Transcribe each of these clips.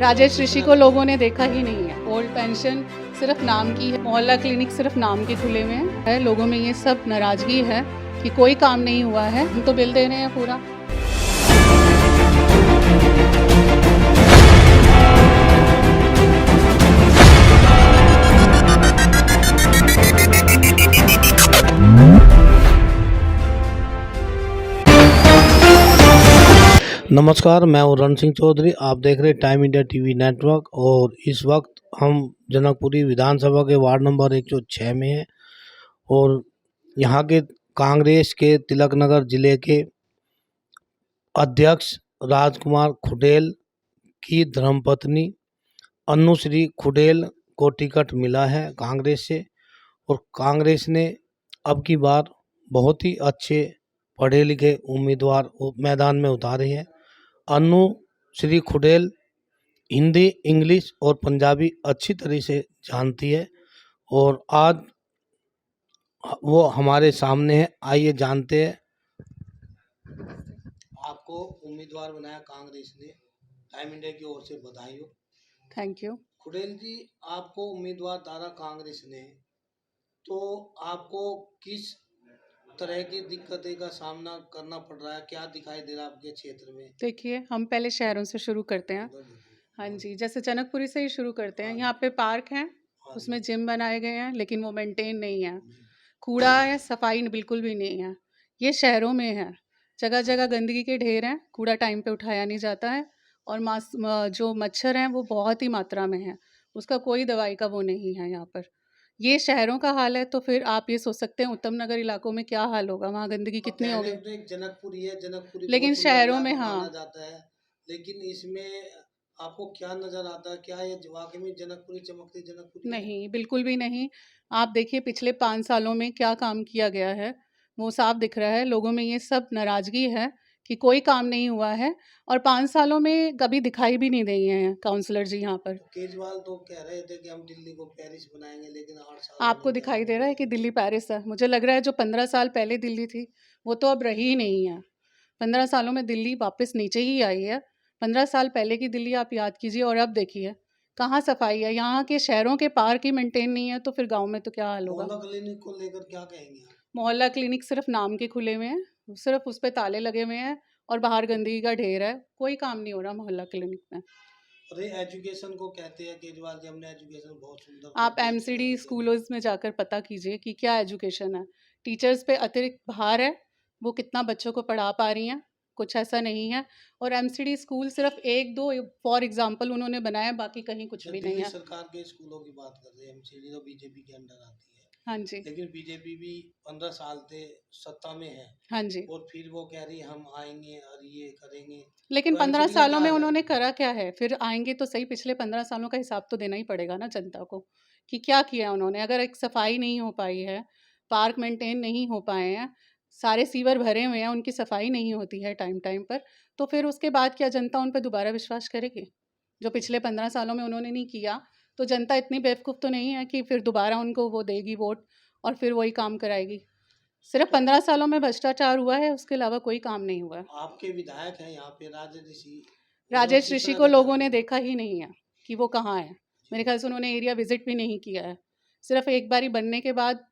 राजेश ऋषि को लोगों ने देखा ही नहीं है। ओल्ड पेंशन सिर्फ नाम की है, मोहल्ला क्लिनिक सिर्फ नाम के खुले हुए हैं। लोगों में ये सब नाराजगी है कि कोई काम नहीं हुआ है। हम तो बिल दे रहे हैं पूरा। नमस्कार, मैं हूँ रण सिंह चौधरी। आप देख रहे टाइम इंडिया टीवी नेटवर्क और इस वक्त हम जनकपुरी विधानसभा के वार्ड नंबर 106 में हैं और यहाँ के कांग्रेस के तिलकनगर जिले के अध्यक्ष राजकुमार खुडेल की धर्मपत्नी अनुश्री खुडेल को टिकट मिला है कांग्रेस से और कांग्रेस ने अब की बार बहुत ही अच्छे पढ़े लिखे उम्मीदवार मैदान में उतारे हैं। अनुश्री खुडेल हिंदी, इंग्लिश और पंजाबी अच्छी तरह से जानती है और आज वो हमारे सामने है। आइए जानते हैं। आपको उम्मीदवार बनाया कांग्रेस ने, टाइम इंडिया की ओर से बधाई हो। Thank you. खुडेल जी, आपको उम्मीदवार दारा कांग्रेस ने, तो आपको किस तरह की दिक्कतें का सामना करना पड़ रहा है? क्या दिखाई दे रहा है आपके क्षेत्र में? देखिए, हम पहले शहरों से शुरू करते हैं। हाँ जी, जैसे जनकपुरी से ही शुरू करते हैं। यहाँ पे पार्क हैं, उसमें जिम बनाए गए हैं, लेकिन वो मेंटेन नहीं है। कूड़ा है, सफाई बिल्कुल भी नहीं है। ये शहरों में है, जगह जगह गंदगी के ढेर हैं, कूड़ा टाइम पे उठाया नहीं जाता है और जो मच्छर हैं वो बहुत ही मात्रा में है। उसका कोई दवाई का वो नहीं है यहाँ पर। ये शहरों का हाल है, तो फिर आप ये सोच सकते हैं उत्तम नगर इलाकों में क्या हाल होगा, वहाँ गंदगी कितनी होगी। तो एक जनकपुरी है, जनकपुरी लेकिन बहुत सुंदर शहरों में इलाका हाँ, माना जाता है, लेकिन इसमें आपको क्या नजर आता है? क्या ये वाकई में जनकपुरी चमकती जनकपुरी है? नहीं, बिल्कुल भी नहीं। आप देखिए पिछले 5 सालों में क्या काम किया गया है, वो साफ दिख रहा है। लोगों में ये सब नाराज़गी है कि कोई काम नहीं हुआ है और 5 सालों में कभी दिखाई भी नहीं दिए हैं काउंसलर जी यहाँ पर। केजरीवाल तो कह रहे थे कि हम दिल्ली को पेरिस बनाएंगे, लेकिन 8 साल आपको दिखाई दे रहा है कि दिल्ली पेरिस है? मुझे लग रहा है जो 15 साल पहले दिल्ली थी, वो तो अब रही ही नहीं है। 15 सालों में दिल्ली वापस नीचे ही आई है। 15 साल पहले की दिल्ली आप याद कीजिए और अब देखिए, कहाँ सफाई है। यहाँ के शहरों के पार्क ही मेंटेन नहीं है, तो फिर गाँव में तो क्या हाल होगा। मोहल्ला क्लिनिक को लेकर क्या कहेंगे आप? मोहल्ला क्लिनिक सिर्फ नाम के खुले हुए हैं, सिर्फ उस पे ताले लगे हुए हैं और बाहर गंदगी का ढेर है। कोई काम नहीं हो रहा मोहल्ला क्लिनिक में। अरे एजुकेशन को कहते हैं केजरीवाल जी, हमने एजुकेशन बहुत सुंदर आप एमसीडी स्कूलों में जाकर पता कीजिए कि क्या एजुकेशन है। टीचर्स पे अतिरिक्त भार है, वो कितना बच्चों को पढ़ा पा रही हैं, कुछ ऐसा नहीं है। और एमसीडी स्कूल सिर्फ 1-2 फॉर एग्जांपल उन्होंने बनाया, बाकी कहीं कुछ भी नहीं है। सरकार के स्कूलों की बात कर रहे हैं, एमसीडी तो बीजेपी के अंडर आती है। हाँ जी, लेकिन बीजेपी भी 15 साल से सत्ता में है हाँ जी। और फिर वो कह रही हम आएंगे और ये करेंगे। लेकिन तो 15 एमसीडी का सालों क्या में हाल है? उन्होंने करा क्या है? फिर आएँगे तो सही, पिछले 15 सालों का हिसाब तो देना ही पड़ेगा ना जनता को, कि क्या किया उन्होंने। अगर एक सफाई नहीं हो पाई है, पार्क मेंटेन नहीं हो पाए हैं, सारे सीवर भरे हुए हैं, उनकी सफाई नहीं होती है टाइम-टाइम पर, तो फिर उसके बाद क्या जनता उन पे दोबारा विश्वास करेगी? जो पिछले 15 सालों में उन्होंने नहीं किया, तो जनता इतनी बेवकूफ़ तो नहीं है कि फिर दोबारा उनको वो देगी वोट और फिर वही काम कराएगी। सिर्फ 15 सालों में भ्रष्टाचार हुआ है, उसके अलावा कोई काम नहीं हुआ है। आपके विधायक हैं यहाँ पे राजेश ऋषि, उन्होंने राजेश किस ऋषि तरह को का लोगों काम ने किया? देखा ही नहीं है कि वो कहाँ है। मेरे ख्याल से उन्होंने एरिया विजिट भी नहीं किया है। सिर्फ एक बारी बनने के बाद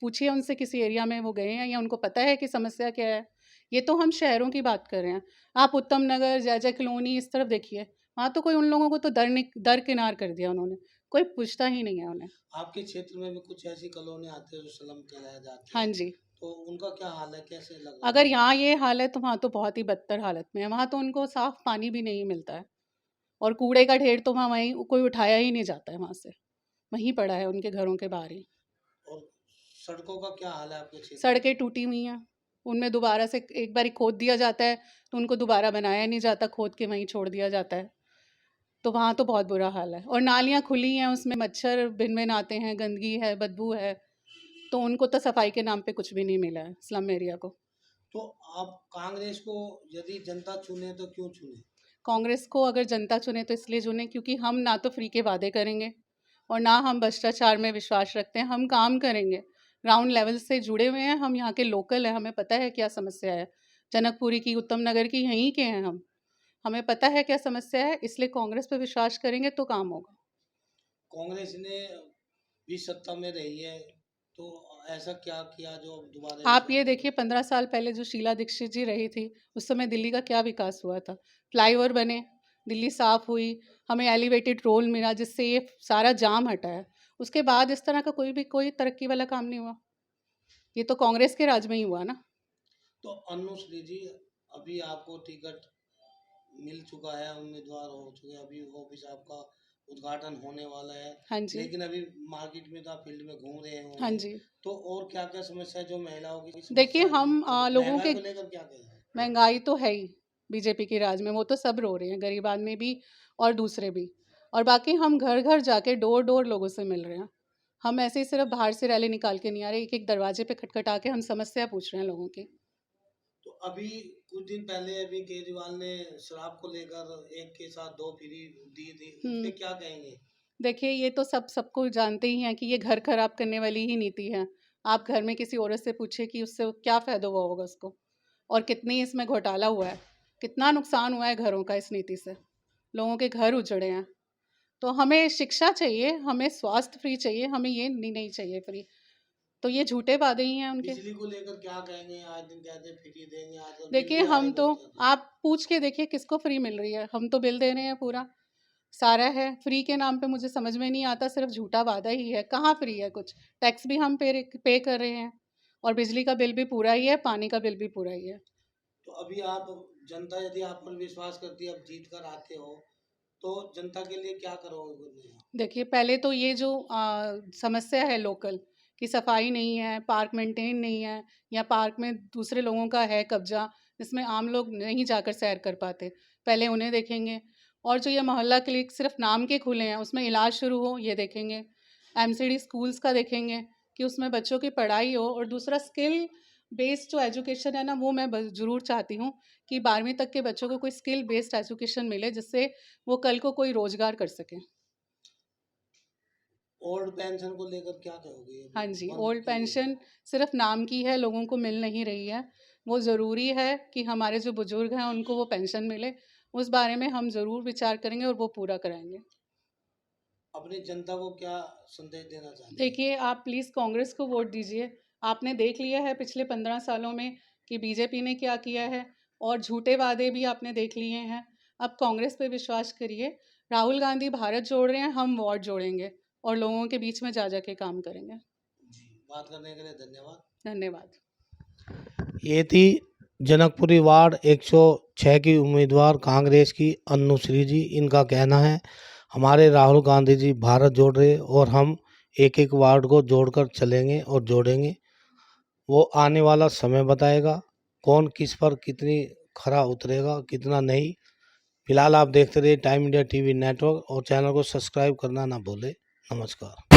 पूछिए उनसे किसी एरिया में वो गए हैं या उनको पता है कि समस्या क्या है। ये तो हम शहरों की बात कर रहे हैं। आप उत्तम नगर, जय कॉलोनी इस तरफ देखिए, वहाँ तो कोई उन लोगों को तो दरकिनार कर दिया उन्होंने। कोई पूछता ही नहीं है उन्हें। आपके क्षेत्र में भी कुछ ऐसी कॉलोनी आती है जो स्लम कहलाए जाती हाँ है, जी। तो उनका क्या हाल है? कैसे लग रहा अगर है? यहाँ ये हाल है तो वहाँ तो बहुत ही बदतर हालत में है। वहाँ तो उनको साफ पानी भी नहीं मिलता है और कूड़े का ढेर तो वहाँ वहीं कोई उठाया ही नहीं जाता है वहाँ से। वहीं पड़ा है उनके घरों के बाहर ही। और सड़कों का क्या हाल है आपके क्षेत्र में? सड़कें टूटी हुई हैं, उनमें दोबारा से एक बारी खोद दिया जाता है, तो उनको दोबारा बनाया नहीं जाता, खोद के वहीं छोड़ दिया जाता है। तो वहाँ तो बहुत बुरा हाल है और नालियाँ खुली हैं, उसमें मच्छर भिन-भिन आते हैं, गंदगी है, बदबू है, तो उनको तो सफाई के नाम पे कुछ भी नहीं मिला है स्लम एरिया को। तो आप कांग्रेस को यदि जनता चुने तो क्यों चुने? कांग्रेस को अगर जनता चुने तो इसलिए चुने क्योंकि हम ना तो फ्री के वादे करेंगे और ना हम भ्रष्टाचार में विश्वास रखते हैं। हम काम करेंगे, ग्राउंड लेवल से जुड़े हुए हैं, हम यहाँ के लोकल हैं, हमें पता है क्या समस्या है। जनकपुरी की, उत्तम नगर की, यहीं के हैं हम। हमें पता है क्या समस्या है, इसलिए कांग्रेस पे विश्वास करेंगे तो काम होगा। कांग्रेस ने भी सत्ता में रही है, तो ऐसा क्या किया जो अब दोबारा आप ये विश्वास देखिए 15 साल पहले जो शीला दीक्षित जी रही थी, उस समय दिल्ली का क्या विकास हुआ था। फ्लाईओवर बने, दिल्ली साफ हुई, हमें एलिवेटेड रोड मिला जिससे ये सारा जाम हटा है। उसके बाद इस तरह का कोई तरक्की वाला काम नहीं हुआ। ये तो कांग्रेस के राज में ही हुआ ना। तो अनुश्री जी, अभी आपको टिकट मिल चुका है, उम्मीदवार हो चुके हैं, अभी ऑफिस आपका उद्घाटन होने वाला है, हाँ जी। लेकिन अभी मार्केट में तो आप फील्ड में घूम रहे हाँ होंगे, जी। तो और क्या क्या समस्या है जो महिलाओं की देखिए समस्या हम और लोगों महंगाई के को लेकर क्या कहें? महंगाई तो है ही बीजेपी के राज में, वो तो सब रो रहे हैं, गरीब आदमी भी और दूसरे भी। और बाकी हम घर घर जाके डोर डोर लोगों से मिल रहे हैं। हम ऐसे ही सिर्फ बाहर से रैली निकाल के नहीं आ रहे, एक एक दरवाजे पे खटखटा के हम समस्या पूछ रहे हैं लोगों की। तो अभी कुछ दिन पहले अभी केजरीवाल ने शराब को लेकर एक के साथ दो फ्री दी थी, उस पे क्या कहेंगे? देखिए ये तो सबको जानते ही हैं कि ये घर खराब करने वाली ही नीति है। आप घर में किसी औरत से पूछिए कि उससे क्या फ़ायदा हुआ होगा उसको, और कितनी इसमें घोटाला हुआ है, कितना नुकसान हुआ है घरों का इस नीति से। लोगों के घर उजड़े हैं। तो हमें शिक्षा चाहिए, हमें स्वास्थ्य फ्री चाहिए, हमें ये नहीं चाहिए फ्री। तो ये झूठे वादे ही हैं उनके। बिजली को लेकर क्या कहेंगे? आज दिन कहते हैं फ्री देंगे, आजकल बिल देखिए भी आ रहे हम तो, बहुत ज्यादा। आप पूछ के देखिए किसको फ्री मिल रही है, हम तो बिल दे रहे हैं पूरा, सारा है। फ्री के नाम पे मुझे समझ में नहीं आता, सिर्फ झूठा वादा ही है। कहाँ फ्री है कुछ? टैक्स भी हम पे कर रहे हैं, और बिजली का बिल भी पूरा ही है, पानी का बिल भी पूरा ही है। तो अभी आप, जनता यदि आप पर विश्वास करती है, अब जीत कर आते हो, तो जनता के लिए क्या करोगे कुछ नया? देखिए पहले तो ये जो समस्या है लोकल, कि सफाई नहीं है, पार्क मेंटेन नहीं है, या पार्क में दूसरे लोगों का है कब्जा, जिसमें आम लोग नहीं जाकर सैर कर पाते, पहले उन्हें देखेंगे। और जो ये मोहल्ला क्लिनिक सिर्फ नाम के खुले हैं, उसमें इलाज शुरू हो, ये देखेंगे। एमसीडी स्कूल्स का देखेंगे कि उसमें बच्चों की पढ़ाई हो। और दूसरा स्किल बेस्ड जो एजुकेशन है ना, वो मैं ज़रूर चाहती हूँ कि 12वीं तक के बच्चों को कोई स्किल बेस्ड एजुकेशन मिले, जिससे वो कल को कोई रोजगार कर सकें। ओल्ड पेंशन को लेकर क्या कहोगे? हाँ जी, बंद ओल्ड की गई है। पेंशन सिर्फ नाम की है, लोगों को मिल नहीं रही है। वो ज़रूरी है कि हमारे जो बुजुर्ग हैं उनको वो पेंशन मिले। उस बारे में हम ज़रूर विचार करेंगे और वो पूरा कराएंगे। अपनी जनता को क्या संदेश देना चाहते हैं? देखिए आप प्लीज़ कांग्रेस को वोट दीजिए। आपने देख लिया है पिछले 15 सालों में कि बीजेपी ने क्या किया है, और झूठे वादे भी आपने देख लिए हैं। अब कांग्रेस पे विश्वास करिए। राहुल गांधी भारत जोड़ रहे हैं, हम वोट जोड़ेंगे और लोगों के बीच में जा के काम करेंगे। जी, बात करने के लिए धन्यवाद। धन्यवाद। ये थी जनकपुरी वार्ड 106 की उम्मीदवार कांग्रेस की अन्नुश्री जी। इनका कहना है हमारे राहुल गांधी जी भारत जोड़ रहे, और हम एक एक वार्ड को जोड़कर चलेंगे और जोड़ेंगे। वो आने वाला समय बताएगा कौन किस पर कितनी खरा उतरेगा, कितना नहीं। फिलहाल आप देखते रहिए टाइम इंडिया टीवी नेटवर्क, और चैनल को सब्सक्राइब करना ना भूले। नमस्कार।